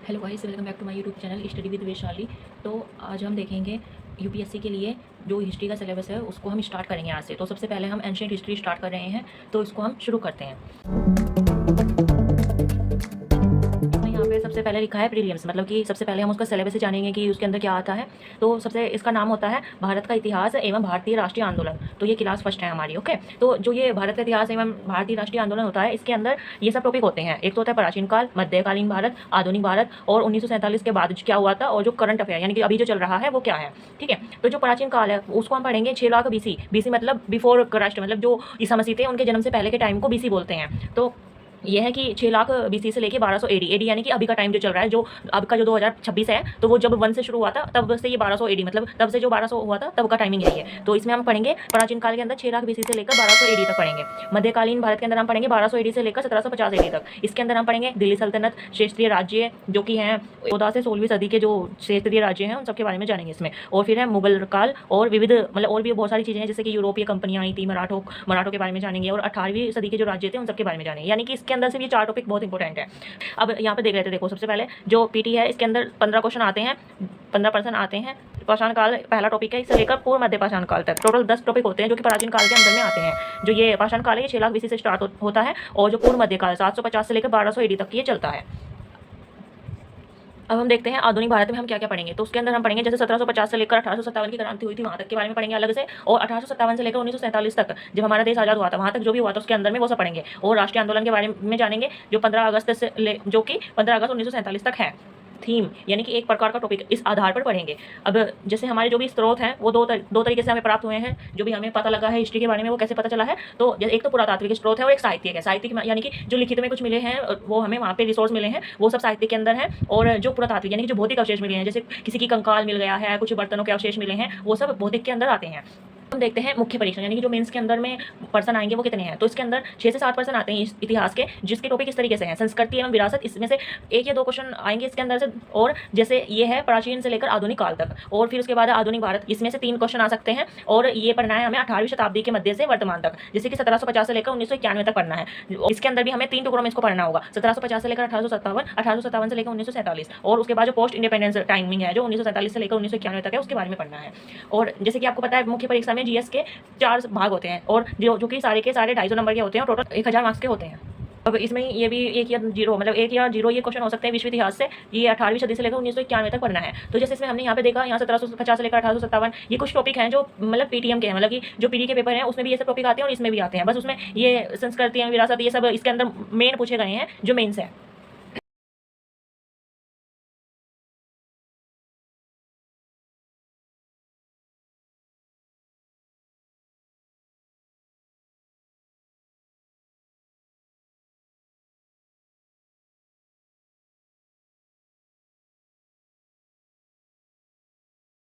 Hello guys, welcome back to my YouTube channel study with Vaishali. तो आज हम देखेंगे यूपीएससी के लिए जो हिस्ट्री का सिलेबस है उसको हम स्टार्ट करेंगे आज से। तो सबसे पहले हम एंशिएंट हिस्ट्री स्टार्ट कर रहे हैं, तो इसको हम शुरू करते हैं। यहाँ पे सबसे पहले लिखा है प्रीलिम्स, मतलब कि सबसे पहले हम उसका सिलेबस से जानेंगे कि उसके अंदर क्या आता है। तो सबसे इसका नाम होता है भारत का इतिहास एवं भारतीय राष्ट्रीय आंदोलन। तो ये क्लास फर्स्ट है हमारी। ओके, तो जो ये भारत का इतिहास एवं भारतीय राष्ट्रीय आंदोलन होता है, इसके अंदर ये सब टॉपिक होते हैं। एक तो होता है प्राचीन काल, मध्यकालीन भारत, आधुनिक भारत और 1947 के बाद क्या हुआ था, और जो करंट अफेयर यानी कि अभी जो चल रहा है वो क्या है। ठीक है, तो जो प्राचीन काल है उसको हम पढ़ेंगे 6 लाख बीसी। बीसी मतलब बिफोर क्राइस्ट, मतलब जो ईसा मसीह थे उनके जन्म से पहले के टाइम को बीसी बोलते हैं। तो ये है कि 6 लाख बीसी से लेके 1200 एडी यानी कि अभी का टाइम जो चल रहा है, जो अब का जो 2026 है, तो वो जब 1 से शुरू हुआ था तब से ये 1200 एडी, मतलब तब से जो 1200 हुआ था तब का टाइमिंग यही है। तो इसमें हम पढ़ेंगे प्राचीन काल के अंदर 6 लाख बीसी से लेकर 1200 एडी तक पढ़ेंगे। मध्यकालीन भारत के अंदर हम पढ़ेंगे 1200 एडी से लेकर 1750 एडी तक। इसके अंदर हम पढ़ेंगे दिल्ली सल्तनत, क्षेत्रीय राज्य जो कि हैं 14 से 16वीं सदी के जो क्षेत्रीय राज्य हैं उन सबके बारे में जानेंगे इसमें। और फिर है मुगल काल और विविध, मतलब और भी बहुत सारी चीज़ें हैं, जैसे कि यूरोपीय कंपनियाँ आई थी, मराठों के बारे में जानेंगे, और 18वीं सदी के जो राज्य थे उन सबके बारे में जानेंगे। यानी कि इसके अंदर से ये 4 टॉपिक बहुत इंपॉर्टेंट है। अब यहाँ पे देख रहे थे, देखो सबसे पहले जो पीटी है इसके अंदर 15 क्वेश्चन आते हैं, 15% आते हैं। पाषाण काल पहला टॉपिक है, इससे लेकर पूर्व मध्य पाषाण काल तक टोटल 10 टॉपिक होते हैं जो कि प्राचीन काल के अंदर में आते हैं। जो ये पाषाण काल है ये 6 लाख बीसी से स्टार्ट होता है, और जो पूर्व मध्य काल 750 से लेकर 1200 एडी तक ये चलता है। अब हम देखते हैं आधुनिक भारत में हम क्या क्या पढ़ेंगे। तो उसके अंदर हम पढ़ेंगे जैसे 1750 से लेकर 1857 की क्रांति हुई थी वहाँ तक के बारे में पढ़ेंगे अलग से, और 1857 से लेकर 1947 तक जब हमारा देश आज़ाद हुआ था वहाँ तक जो भी हुआ था उसके अंदर में वो सब पढ़ेंगे। और राष्ट्रीय आंदोलन के बारे में जानेंगे जो 15 अगस्त से जो कि 15 अगस्त 1947 तक है। थीम यानी कि एक प्रकार का टॉपिक इस आधार पर पढ़ेंगे। अब जैसे हमारे जो भी स्रोत हैं वो दो तरीके से हमें प्राप्त हुए हैं। जो भी हमें पता लगा है हिस्ट्री के बारे में वो कैसे पता चला है, तो एक तो पुरातात्विक स्रोत है और एक साहित्यिक है। साहित्यिक यानी कि जो लिखित में कुछ मिले हैं वो हमें वहाँ पे रिसोर्स मिले हैं, वो सब साहित्य के अंदर है। और जो पुरातात्विक यानी कि जो भौतिक अवशेष मिले हैं, जैसे किसी की कंकाल मिल गया है, कुछ बर्तनों के अवशेष मिले हैं, वो सब भौतिक के अंदर आते हैं। हम देखते हैं मुख्य परीक्षण यानी कि जो मेंस के अंदर में पर्सन आएंगे वो कितने हैं। तो इसके अंदर 6 से 7 पर्सन आते हैं इतिहास के, जिसके टॉपिक इस तरीके से हैं संस्कृति एवं विरासत, इसमें से 1 या 2 क्वेश्चन आएंगे इसके अंदर से। और जैसे ये है प्राचीन से लेकर आधुनिक काल तक, और फिर उसके बाद आधुनिक भारत, इसमें से 3 क्वेश्चन आ सकते हैं। और ये पढ़ना है हमें 18वीं शताब्दी के मध्य से वर्तमान तक, जैसे कि 1750 से लेकर 1991 तक पढ़ना है। इसके अंदर भी हमें 3 टुकड़ों में इसको पढ़ना होगा, 1750 से लेकर 1857, 1857 से लेकर 1947, और उसके बाद जो पोस्ट इंडिपेंडेंस टाइमिंग है जो 1947 से लेकर 1991 तक है उसके बारे में पढ़ना है। और जैसे कि आपको पता है मुख्य परीक्षा में जीएस के 4 भाग होते हैं, और जो कि सारे के सारे 250 नंबर के होते हैं, और टोटल 1000 मार्क्स के होते हैं। अब इसमें ये भी 1 या 0, मतलब 1 या 0 ये क्वेश्चन हो सकते हैं विश्व इतिहास से। ये 18वीं सदी से लेकर 1991 तक पढ़ना है। तो जैसे इसमें हमने यहाँ पे देखा, यहाँ 1750 से लेकर 1857 ये कुछ टॉपिक हैं जो मतलब पीटीएम के हैं, मतलब कि जो पीडी के पेपर हैं उसमें भी ये सब टॉपिक आते हैं और इसमें भी आते हैं। बस उसमें ये संस्कृति विरासत ये सब इसके अंदर मेन पूछे गए हैं जो मेन्स है।